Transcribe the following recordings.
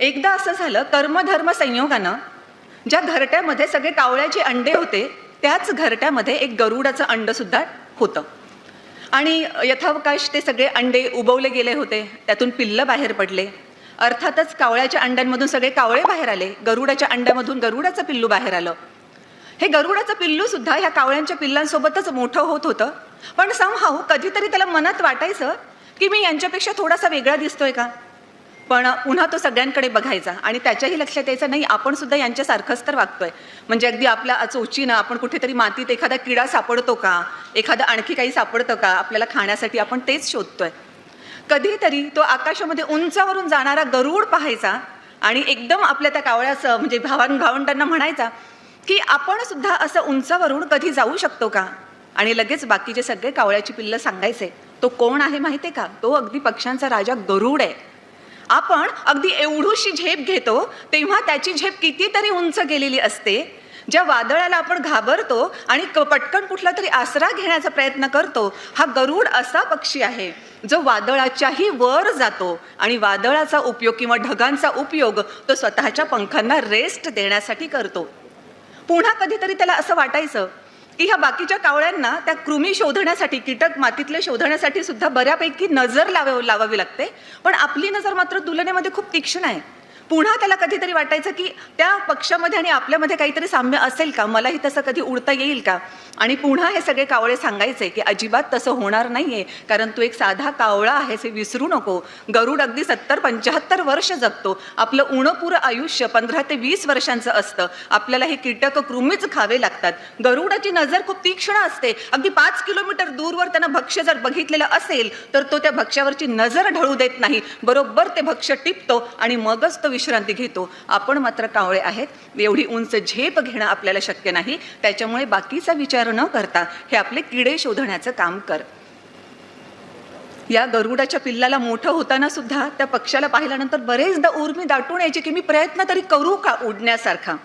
एकदा असं झालं, कर्मधर्म संयोगानं ज्या घरट्यामध्ये सगळे कावळ्याचे अंडे होते त्याच घरट्यामध्ये एक गरुडाचं अंडसुद्धा होतं. आणि यथावकाश ते सगळे अंडे उबवले गेले होते, त्यातून पिल्लं बाहेर पडले. अर्थातच कावळ्याच्या अंड्यांमधून सगळे कावळे बाहेर आले, गरुडाच्या अंड्यामधून गरुडाचं पिल्लू बाहेर आलं. हे गरुडाचं पिल्लू सुद्धा ह्या कावळ्यांच्या पिल्लांसोबतच मोठं होत होतं. पण समहाऊ कधीतरी त्याला मनात वाटायचं की मी यांच्यापेक्षा थोडासा वेगळा दिसतोय का. पण पुन्हा तो सगळ्यांकडे बघायचा आणि त्याच्याही लक्षात यायचं नाही आपण सुद्धा यांच्यासारखंच तर वागतोय. म्हणजे अगदी आपल्या चोचीनं आपण कुठेतरी मातीत एखादा किडा सापडतो का, एखादं आणखी काही सापडतं का आपल्याला खाण्यासाठी, आपण तेच शोधतोय. कधीतरी तो आकाशामध्ये उंचावरून जाणारा गरुड पाहायचा आणि एकदम आपल्या त्या कावळ्याचं म्हणजे भावंडांना म्हणायचा की आपण सुद्धा असं उंचावरून कधी जाऊ शकतो का. आणि लगेच बाकीचे सगळे कावळ्याची पिल्लं सांगायचे तो कोण आहे माहिती आहे का, तो अगदी पक्ष्यांचा राजा गरुड आहे. आपण अगदी एवढूशी झेप घेतो तेव्हा त्याची झेप कितीतरी उंच गेलेली असते. ज्या वादळाला आपण घाबरतो आणि पटकन कुठला तरी आसरा घेण्याचा प्रयत्न करतो, हा गरुड असा पक्षी आहे जो वादळाच्याही वर जातो आणि वादळाचा उपयोग किंवा ढगांचा उपयोग तो स्वतःच्या पंखांना रेस्ट देण्यासाठी करतो. पुन्हा कधीतरी त्याला असं वाटायचं की ह्या बाकीच्या कावळ्यांना त्या कृमी शोधण्यासाठी, कीटक मातीतले शोधण्यासाठी सुद्धा बऱ्यापैकी नजर लावावी लागते, पण आपली नजर मात्र तुलनेमध्ये खूप तीक्ष्ण आहे. पुन्हा त्याला कधीतरी वाटायचं की त्या पक्षामध्ये आणि आपल्यामध्ये काहीतरी साम्य असेल का, मलाही तसं कधी उडता येईल का. आणि पुन्हा हे सगळे कावळे सांगायचे की अजिबात तसं होणार नाहीये, कारण तू एक साधा कावळा आहेस हे विसरू नको. गरुड अगदी 70-75 वर्ष जगतो, आपलं उणपुरं आयुष्य 15 ते 20 वर्षांचं असतं. आपल्याला हे कीटक कृमीच खावे लागतात. गरुडाची नजर खूप तीक्ष्ण असते, अगदी 5 किलोमीटर दूरवर त्यानं भक्ष्य जर बघितलेलं असेल तर तो त्या भक्ष्यावरची नजर ढळू देत नाही, बरोबर ते भक्ष्य टिपतो आणि मगच तो विश्रांती घेतो. आपण मात्र कावळे आहेत, एवढी उंच झेप घेणं आपल्याला शक्य नाही, त्याच्यामुळे बाकीचा विचार न करता हे आपले किडे शोधण्याचं काम कर. या गरुडाच्या पिल्लाला मोठं होताना सुद्धा त्या पक्षाला पाहिल्यानंतर बरेचदा उर्मी दाटून यायची की मी प्रयत्न तरी करू का उडण्यासारखा.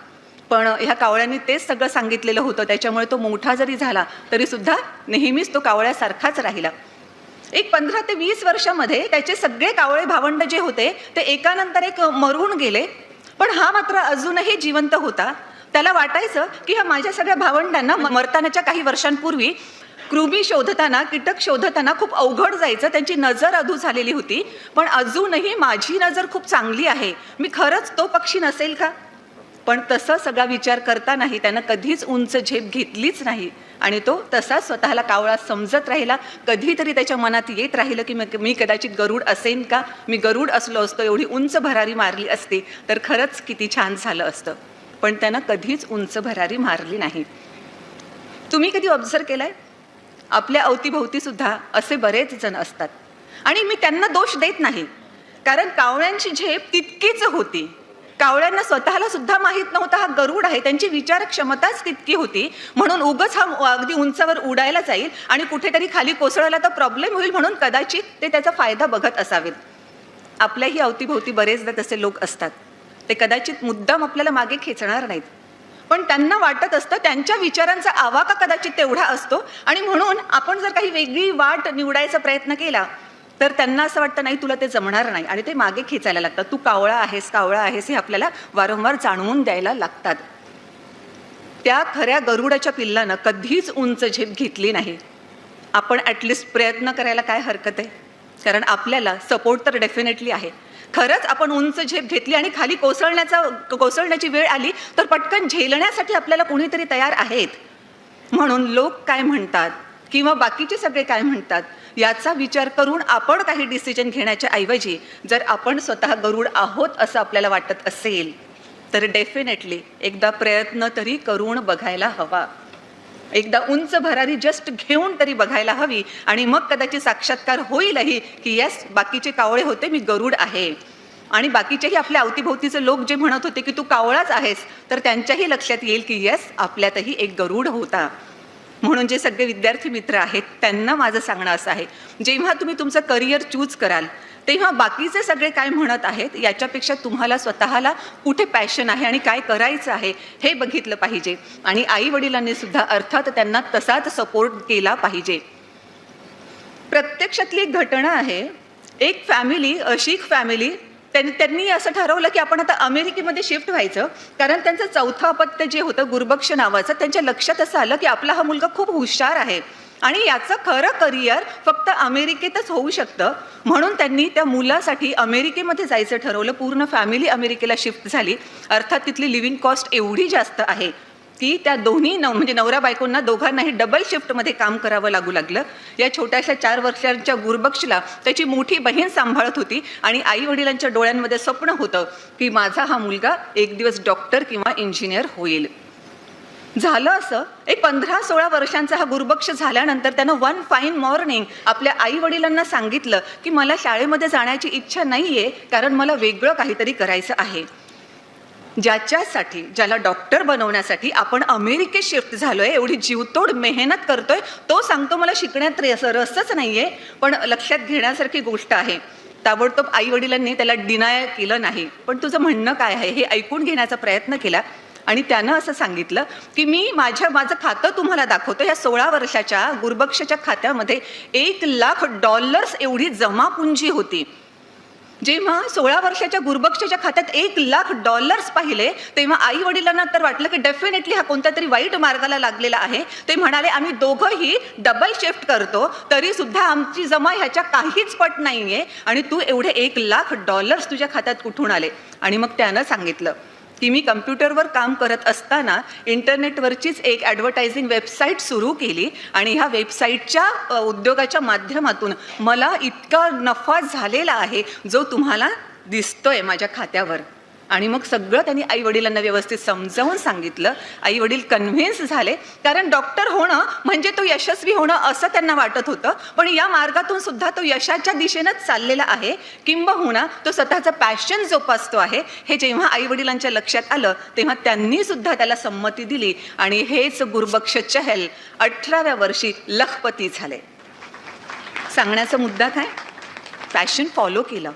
पण ह्या कावळ्यांनी तेच सगळं सांगितलेलं होतं, त्याच्यामुळे तो मोठा जरी झाला तरी सुद्धा नेहमीच तो कावळ्यासारखाच राहिला. एक 15 ते 20 वर्षामध्ये त्याचे सगळे कावळे भावंड जे होते ते एकानंतर एक मरून गेले, पण हा मात्र अजूनही जिवंत होता. त्याला वाटायचं की ह्या माझ्या सगळ्या भावंडांना मरतानाच्या काही वर्षांपूर्वी कृमी शोधताना, कीटक शोधताना खूप अवघड जायचं, त्यांची नजर अधू झालेली होती, पण अजूनही माझी नजर खूप चांगली आहे, मी खरंच तो पक्षी नसेल का. पण तसं सगळा विचार करतानाही त्यानं कधीच उंच झेप घेतलीच नाही आणि तो तसाच स्वतःला कावळा समजत राहिला. कधीतरी त्याच्या मनात येत राहिलं की मी कदाचित गरुड असेन का, मी गरुड असलो असतो, एवढी उंच भरारी मारली असती तर खरंच किती छान झालं असतं. पण त्यानं कधीच उंच भरारी मारली नाही. तुम्ही कधी ऑब्झर्व केलंय, आपल्या अवतीभोवती सुद्धा असे बरेच जण असतात आणि मी त्यांना दोष देत नाही, कारण कावळ्यांची झेप तितकीच होती. कावळ्यांना स्वतःला सुद्धा माहीत नव्हता हा गरुड आहे, त्यांची विचार क्षमताच तितकी होती, म्हणून उगाच हा अगदी उंचावर उडायला जाईल आणि कुठेतरी खाली कोसळला तर प्रॉब्लेम होईल म्हणून कदाचित ते त्याचा फायदा बघत असावेत. आपल्याही अवतीभोवती बरेचदा तसे लोक असतात, ते कदाचित मुद्दाम आपल्याला मागे खेचणार नाहीत, पण त्यांना वाटत असतं त्यांच्या विचारांचा आवाका कदाचित तेवढा असतो आणि म्हणून आपण जर काही वेगळी वाट निवडायचा प्रयत्न केला तर त्यांना असं वाटतं नाही तुला ते जमणार नाही आणि ते मागे खेचायला लागतात. तू कावळा आहेस, कावळा आहेस हे आपल्याला वारंवार जाणवून द्यायला लागतात. त्या खऱ्या गरुडाच्या पिल्लानं कधीच उंच झेप घेतली नाही. आपण ॲटलिस्ट प्रयत्न करायला काय हरकत आहे, कारण आपल्याला सपोर्ट तर डेफिनेटली आहे. खरंच आपण उंच झेप घेतली आणि खाली कोसळण्याची वेळ आली तर पटकन झेलण्यासाठी आपल्याला कोणीतरी तयार आहेत. म्हणून लोक काय म्हणतात किंवा बाकीचे सगळे काय म्हणतात याचा विचार करून आपण काही डिसिजन घेण्याच्या ऐवजी जर आपण स्वतः गरुड आहोत असं आपल्याला वाटत असेल तर डेफिनेटली एकदा प्रयत्न तरी करून बघायला हवा. एकदा उंच भरारी जस्ट घेऊन तरी बघायला हवी आणि मग कदाचित साक्षात्कार होईलही की येस बाकीचे कावळे होते, मी गरुड आहे. आणि बाकीचेही आपल्या अवतीभोवतीचे लोक जे म्हणत होते की तू कावळाच आहेस तर त्यांच्याही लक्षात येईल की येस आपल्यातही एक गरुड होता. म्हणून जे सगळे विद्यार्थी मित्र आहेत त्यांना माझं सांगणं असं आहे, जेव्हा तुम्ही तुमचं करिअर चूज कराल तेव्हा बाकीचे सगळे काय म्हणत आहेत याच्यापेक्षा तुम्हाला स्वतःला कुठे पॅशन आहे आणि काय करायचं आहे हे बघितलं पाहिजे. आणि आई वडिलांनी सुद्धा अर्थात त्यांना तसाच सपोर्ट केला पाहिजे. प्रत्यक्षातली एक घटना आहे, एक फॅमिली, शीख फॅमिली त्यांनी असं ठरवलं की आपण आता अमेरिकेमध्ये शिफ्ट व्हायचं, कारण त्यांचं चौथं अपत्य जे होतं गुरुबक्ष नावाचं, त्यांच्या लक्षात असं आलं की आपला हा मुलगा खूप हुशार आहे आणि याचं खरं करिअर फक्त अमेरिकेतच होऊ शकतं. म्हणून त्यांनी त्या मुलासाठी अमेरिकेमध्ये जायचं ठरवलं. पूर्ण फॅमिली अमेरिकेला शिफ्ट झाली. अर्थात तिथली लिव्हिंग कॉस्ट एवढी जास्त आहे की त्या दोन्ही म्हणजे नवरा बायकोंना दोघांनाही डबल शिफ्टमध्ये काम करावं लागू लागलं. या छोट्याशा 4 वर्षांच्या गुरुबक्षला त्याची मोठी बहीण सांभाळत होती आणि आई वडिलांच्या डोळ्यांमध्ये स्वप्न होतं की माझा हा मुलगा एक दिवस डॉक्टर किंवा इंजिनियर होईल. झालं असं, एक 15-16 वर्षांचा हा गुरुबक्ष झाल्यानंतर त्यानं वन फाईन मॉर्निंग आपल्या आई वडिलांना सांगितलं की मला शाळेमध्ये जाण्याची इच्छा नाहीये, कारण मला वेगळं काहीतरी करायचं आहे. ज्याला डॉक्टर बनवण्यासाठी आपण अमेरिकेत शिफ्ट झालोय, एवढी जीवतोड मेहनत करतोय, तो सांगतो मला शिकण्यात रसच नाहीये. पण लक्षात घेण्यासारखी गोष्ट आहे, ताबडतोब आई वडिलांनी त्याला डिनाय केलं नाही, पण तुझं म्हणणं काय आहे हे ऐकून घेण्याचा प्रयत्न केला. आणि त्यानं असं सांगितलं की मी माझं खातं तुम्हाला दाखवतो. या 16 वर्षाच्या गुरुबक्षच्या खात्यामध्ये $1,00,000 एवढी जमापुंजी होती. जेव्हा 16 वर्षाच्या गुरुबक्षच्या खात्यात $1,00,000 पाहिले, तेव्हा आई वडिलांना तर वाटलं की डेफिनेटली हा कोणत्या तरी वाईट मार्गाला लागलेला आहे. ते म्हणाले आम्ही दोघंही डबल शिफ्ट करतो, तरी सुद्धा आमची जमा ह्याच्या काहीच पट नाहीये आणि तू एवढे $1,00,000 तुझ्या खात्यात कुठून आले. आणि मग त्यानं सांगितलं की मी कम्प्युटरवर काम करत असताना इंटरनेटवरचीच एक ॲडव्हर्टायझिंग वेबसाईट सुरू केली आणि ह्या वेबसाईटच्या उद्योगाच्या माध्यमातून मला इतका नफा झालेला आहे जो तुम्हाला दिसतोय माझ्या खात्यावर. आणि मग सगळं त्यांनी आई वडिलांना व्यवस्थित समजावून सांगितलं. आई वडील कन्व्हिन्स झाले, कारण डॉक्टर होणं म्हणजे तो यशस्वी होणं असं त्यांना वाटत होतं. पण या मार्गातून सुद्धा तो यशाच्या दिशेनंच चाललेला आहे, किंबहुना तो स्वतःचं पॅशन जोपासतो आहे. हे जेव्हा आई वडिलांच्या लक्षात आलं तेव्हा त्यांनी सुद्धा त्याला संमती दिली आणि हेच गुरुबक्ष चहल 18व्या वर्षी लखपती झाले. सांगण्याचा मुद्दा काय? पॅशन फॉलो केलं.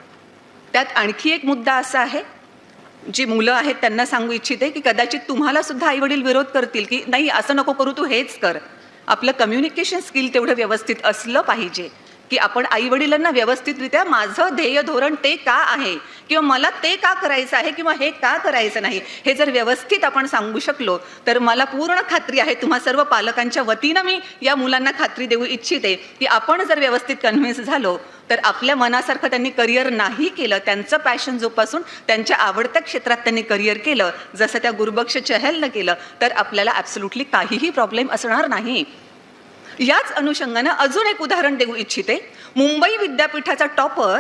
त्यात आणखी एक मुद्दा असा आहे, जी मुलं आहेत त्यांना सांगू इच्छिते की कदाचित तुम्हाला सुद्धा आई वडील विरोध करतील की नाही असं नको करू, तू हेच कर. आपलं कम्युनिकेशन स्किल तेवढं व्यवस्थित असलं पाहिजे की आपण आई वडिलांना व्यवस्थितरित्या माझं ध्येय धोरण ते का आहे, किंवा मला ते का करायचं आहे, किंवा हे का करायचं नाही, हे जर व्यवस्थित आपण सांगू शकलो तर मला पूर्ण खात्री आहे, तुम्हा सर्व पालकांच्या वतीनं मी या मुलांना खात्री देऊ इच्छिते की आपण जर व्यवस्थित कन्व्हिन्स झालो तर आपल्या मनासारखं त्यांनी करिअर नाही केलं, त्यांचं पॅशन जोपासून त्यांच्या आवडत्या क्षेत्रात त्यांनी करिअर केलं जसं त्या गुरुबक्ष चहलनं केलं, तर आपल्याला ॲब्सोल्युटली काहीही प्रॉब्लेम असणार नाही. याच अनुषंगानं अजून एक उदाहरण देऊ इच्छिते. मुंबई विद्यापीठाचा टॉपर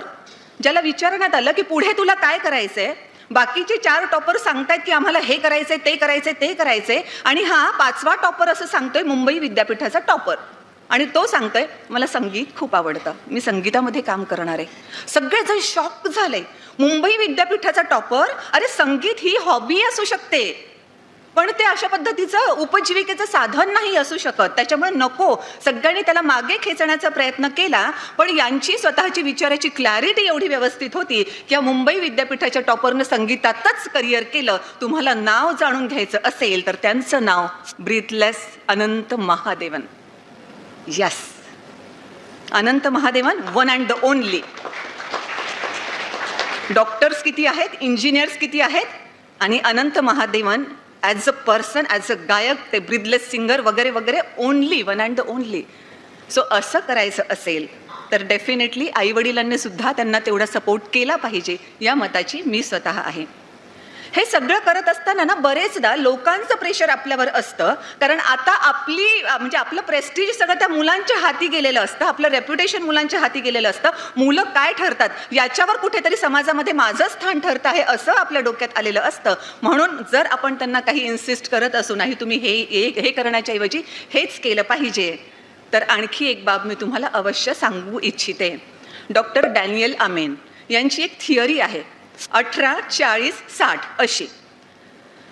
ज्याला विचारण्यात आलं की पुढे तुला काय करायचंय, बाकीचे 4 टॉपर सांगतायत की आम्हाला हे करायचंय, ते करायचंय, ते करायचंय, आणि हा 5वा टॉपर असं सांगतोय, मुंबई विद्यापीठाचा टॉपर, आणि तो सांगतोय मला संगीत खूप आवडतं, मी संगीतामध्ये काम करणार आहे. सगळेजण शॉक झाले. मुंबई विद्यापीठाचा टॉपर, अरे संगीत ही हॉबी असू शकते, पण ते अशा पद्धतीचं उपजीविकेचं साधन नाही असू शकत, त्याच्यामुळे नको. सगळ्यांनी त्याला मागे खेचण्याचा प्रयत्न केला, पण यांची स्वतःची विचाराची क्लॅरिटी एवढी व्यवस्थित होती की या मुंबई विद्यापीठाच्या टॉपरनं संगीतातच करिअर केलं. तुम्हाला नाव जाणून घ्यायचं असेल तर त्यांचं नाव breathless Anant Mahadevan. Yes, Anant Mahadevan, one and the only. Doctors किती आहेत, इंजिनियर्स किती आहेत, आणि Anant Mahadevan as a person, as a गायक, ते ब्रीथलेस सिंगर वगैरे वगैरे, only, one and the only. So असं करायचं असेल तर डेफिनेटली आईवडिलांनी सुद्धा त्यांना तेवढा सपोर्ट केला पाहिजे, या मताची मी स्वतः आहे. हे सगळं करत असताना ना बरेचदा लोकांचं प्रेशर आपल्यावर असतं, कारण आता म्हणजे आपलं प्रेस्टिज सगळं त्या मुलांच्या हाती गेलेलं असतं, आपलं रेप्युटेशन मुलांच्या हाती गेलेलं असतं. मुलं काय ठरतात याच्यावर कुठेतरी समाजामध्ये माझं स्थान ठरतं आहे असं आपल्या डोक्यात आलेलं असतं. म्हणून जर आपण त्यांना काही इन्सिस्ट करत असू, नाही तुम्ही हे करण्याच्या ऐवजी हेच केलं पाहिजे, तर आणखी एक बाब मी तुम्हाला अवश्य सांगू इच्छिते. डॉक्टर डॅनियल आमेन यांची एक थिअरी आहे, 18, 40, 60 अशी.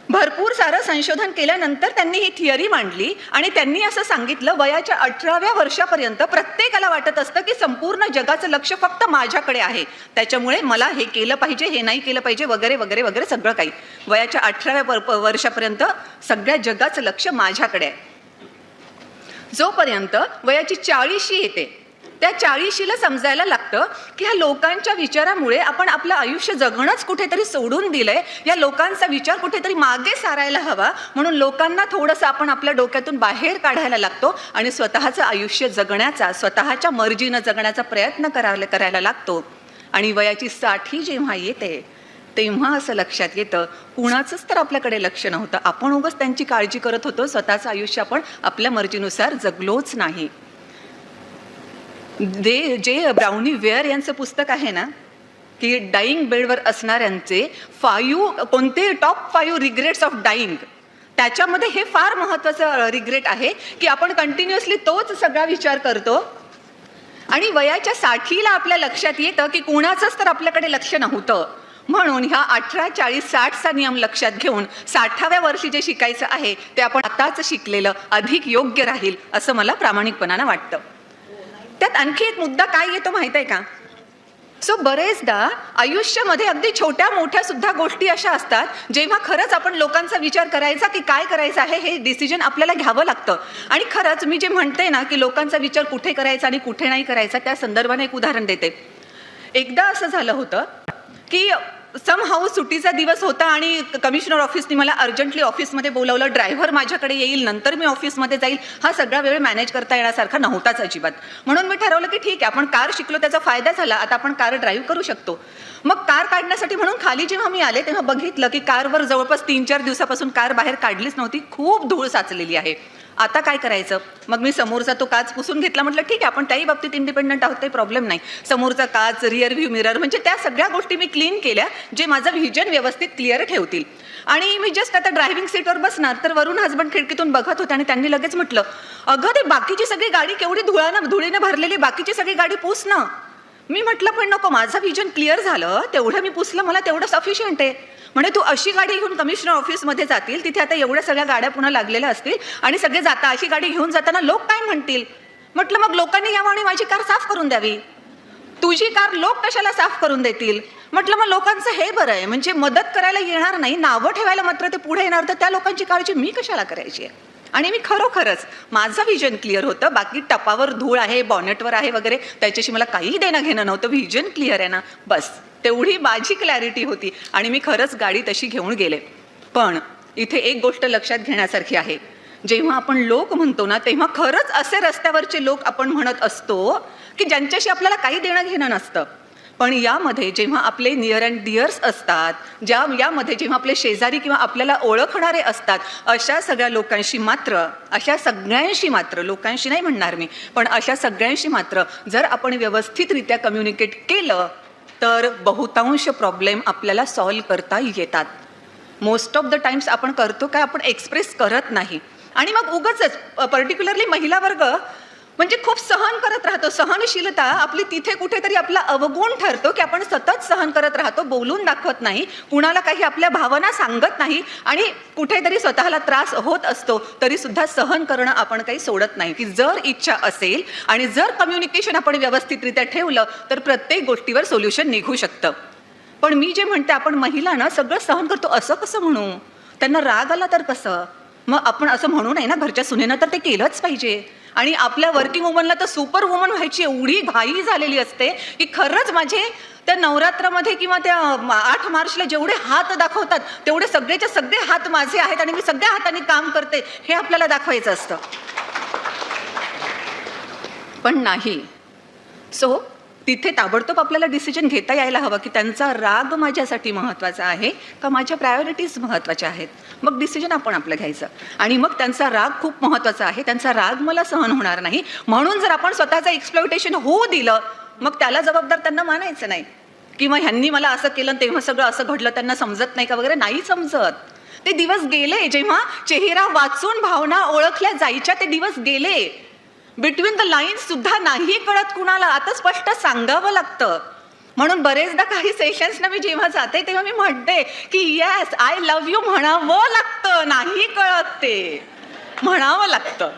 भरपूर सारं संशोधन केल्यानंतर त्यांनी ही थिअरी मांडली आणि त्यांनी असं सांगितलं, वयाच्या 18व्या वर्षापर्यंत प्रत्येकाला वाटत असतं की संपूर्ण जगाचं लक्ष फक्त माझ्याकडे आहे, त्याच्यामुळे मला हे केलं पाहिजे, हे नाही केलं पाहिजे, वगैरे वगैरे वगैरे सगळं काही. वयाच्या 18व्या वर्षापर्यंत सगळ्या जगाचं लक्ष माझ्याकडे आहे. जोपर्यंत वयाची 40शी येते त्या 40शीला समजायला लागतं की ह्या लोकांच्या विचारामुळे आपण आपलं आयुष्य जगणंच कुठेतरी सोडून दिलंय, या लोकांचा विचार कुठेतरी मागे सारायला हवा, म्हणून लोकांना थोडंसं आपण आपल्या डोक्यातून बाहेर काढायला लागतो आणि स्वतःचं आयुष्य जगण्याचा, स्वतःच्या मर्जीनं जगण्याचा प्रयत्न करायला लागतो. आणि वयाची 60 जेव्हा येते तेव्हा असं लक्षात येतं कुणाचंच तर आपल्याकडे लक्ष नव्हतं, आपण उगाच त्यांची काळजी करत होतो, स्वतःचं आयुष्य आपण आपल्या मर्जीनुसार जगलोच नाही. जे ब्राउनी वेअर यांचं पुस्तक आहे ना, की डाईंग बेडवर असणाऱ्यांचे कोणते टॉप 5 रिग्रेट्स ऑफ डाईंग, त्याच्यामध्ये हे फार महत्त्वाचं रिग्रेट आहे की आपण कंटिन्युअसली तोच सगळा विचार करतो आणि वयाच्या 60ला आपल्या लक्षात येतं की कुणाचंच तर आपल्याकडे लक्ष नव्हतं. म्हणून ह्या 18, 40, 60चा नियम लक्षात घेऊन 60व्या वर्षी जे शिकायचं आहे ते आपण आताच शिकलेलं अधिक योग्य राहील असं मला प्रामाणिकपणानं वाटतं. त्यात आणखी एक मुद्दा काय येतो माहित आहे का? बरेचदा आयुष्यामध्ये अगदी छोट्या मोठ्या सुद्धा गोष्टी अशा असतात जेव्हा खरंच आपण लोकांचा विचार करायचा की काय करायचं आहे हे डिसिजन आपल्याला घ्यावं लागतं. आणि खरंच मी जे म्हणते ना की लोकांचा विचार कुठे करायचा आणि कुठे नाही करायचा, त्या संदर्भाने एक उदाहरण देते. एकदा असं झालं होतं की समहाऊ सुट्टीचा दिवस होता आणि कमिशनर ऑफिसने मला अर्जंटली ऑफिसमध्ये बोलावलं. ड्रायव्हर माझ्याकडे येईल, नंतर मी ऑफिसमध्ये जाईल, हा सगळा वेळ मॅनेज करता येण्यासारखा नव्हताच अजिबात. म्हणून मी ठरवलं की ठीक आहे, आपण कार शिकलो, त्याचा फायदा झाला, आता आपण कार ड्राईव्ह करू शकतो. मग कार काढण्यासाठी म्हणून खाली जेव्हा मी आले तेव्हा बघितलं की कारवर जवळपास 3-4 दिवसापासून कार बाहेर काढलीच नव्हती, खूप धूळ साचलेली आहे. आता काय करायचं? मग मी समोरचा तो काच पुसून घेतला. म्हटलं ठीक आहे, आपण त्याही बाबतीत इंडिपेंडंट आहोत, काही प्रॉब्लेम नाही. समोरचा काच, रिअर व्ह्यू मिरर, म्हणजे त्या सगळ्या गोष्टी मी क्लीन केल्या जे माझं व्हिजन व्यवस्थित क्लिअर ठेवतील. आणि मी जस्ट आता ड्रायव्हिंग सीटवर बसणार तर वरून हसबंड खिडकीतून बघत होते आणि त्यांनी लगेच म्हटलं, अगं ते बाकीची सगळी गाडी केवढी धुळीने भरलेली, बाकीची सगळी गाडी पुस ना. मी म्हटलं पण नको, माझं व्हिजन क्लिअर झालं, तेवढं मी पुसलं, मला तेवढं सफिशियंट आहे. म्हणजे तू अशी गाडी घेऊन कमिशनर ऑफिसमध्ये जातील, तिथे आता एवढ्या सगळ्या गाड्या पुन्हा लागलेल्या असतील आणि सगळे जाता, अशी गाडी घेऊन जाताना लोक काय म्हणतील? म्हटलं मग लोकांनी यावं आणि माझी कार साफ करून द्यावी. तुझी कार लोक कशाला साफ करून देतील? म्हटलं मग लोकांचं हे बरं आहे, म्हणजे मदत करायला येणार नाही, नावं ठेवायला मात्र ते पुढे येणार, तर त्या लोकांची काळजी मी कशाला करायची आहे? आणि मी खरोखरच माझं व्हिजन क्लिअर होतं, बाकी टपावर धूळ आहे, बॉनेटवर आहे वगैरे त्याच्याशी मला काही देणं घेणं नव्हतं. व्हिजन क्लिअर आहे ना, बस तेवढी माझी क्लॅरिटी होती आणि मी खरंच गाडी तशी घेऊन गेले. पण इथे एक गोष्ट लक्षात घेण्यासारखी आहे, जेव्हा आपण लोक म्हणतो ना तेव्हा खरंच असे रस्त्यावरचे लोक आपण म्हणत असतो की ज्यांच्याशी आपल्याला काही देणं घेणं नसतं. पण यामध्ये जेव्हा आपले नियर अँड डिअर्स असतात, यामध्ये जेव्हा आपले शेजारी किंवा आपल्याला ओळखणारे असतात, अशा सगळ्या लोकांशी मात्र, अशा सगळ्यांशी मात्र, लोकांशी नाही म्हणणार मी, पण अशा सगळ्यांशी मात्र जर आपण व्यवस्थितरित्या कम्युनिकेट केलं तर बहुतांश प्रॉब्लेम आपल्याला सॉल्व्ह करता येतात. मोस्ट ऑफ द टाइम्स आपण करतो काय, आपण एक्सप्रेस करत नाही. आणि मग उगाचच पर्टिक्युलरली महिला वर्ग म्हणजे खूप सहन करत राहतो. सहनशीलता आपली तिथे कुठेतरी आपला अवगुण ठरतो की आपण सतत सहन करत राहतो, बोलून दाखवत नाही, कुणाला काही आपल्या भावना सांगत नाही आणि कुठेतरी स्वतःला त्रास होत असतो तरी सुद्धा सहन करणं आपण काही सोडत नाही. की जर इच्छा असेल आणि जर कम्युनिकेशन आपण व्यवस्थितरित्या ठेवलं तर प्रत्येक गोष्टीवर सोल्युशन निघू शकतं. पण मी जे म्हणते, आपण महिला ना सगळं सहन करतो, असं कसं म्हणू? त्यांना राग आला तर कसं? मग आपण असं म्हणू नये ना, घरच्या सुनेनं तर ते केलंच पाहिजे. आणि आपल्या वर्किंग वुमनला तर सुपर वुमन व्हायची एवढी घाई झालेली असते की खरंच माझे त्या नवरात्रामध्ये किंवा त्या 8 मार्चला जेवढे हात दाखवतात तेवढे सगळेच्या सगळे हात माझे आहेत आणि मी सगळ्या हाताने काम करते, हे आपल्याला दाखवायचं असतं. पण नाही. तिथे ताबडतोब आपल्याला डिसिजन घेता यायला हवं की त्यांचा राग माझ्यासाठी महत्त्वाचा आहे का माझ्या प्रायोरिटीज महत्त्वाच्या आहेत. मग डिसिजन आपण आपलं घ्यायचं. आणि मग त्यांचा राग खूप महत्त्वाचा आहे, त्यांचा राग मला सहन होणार नाही, म्हणून जर आपण स्वतःचं एक्सप्लॉयटेशन होऊ दिलं मग त्याला जबाबदार त्यांना मानायचं नाही. किंवा ह्यांनी मला असं केलं तेव्हा सगळं असं घडलं, त्यांना समजत नाही का वगैरे, नाही समजत. ते दिवस गेले जेव्हा चेहरा वाचून भावना ओळखल्या जायच्या, ते दिवस गेले. बिटवीन द लाईन्स सुद्धा नाही कळत कुणाला, आता स्पष्ट सांगावं लागतं. म्हणून बरेचदा काही सेशन्सना मी जेव्हा जाते तेव्हा मी म्हणते की येस आय लव्ह यू म्हणावं लागतं, नाही कळत ते म्हणावं लागतं.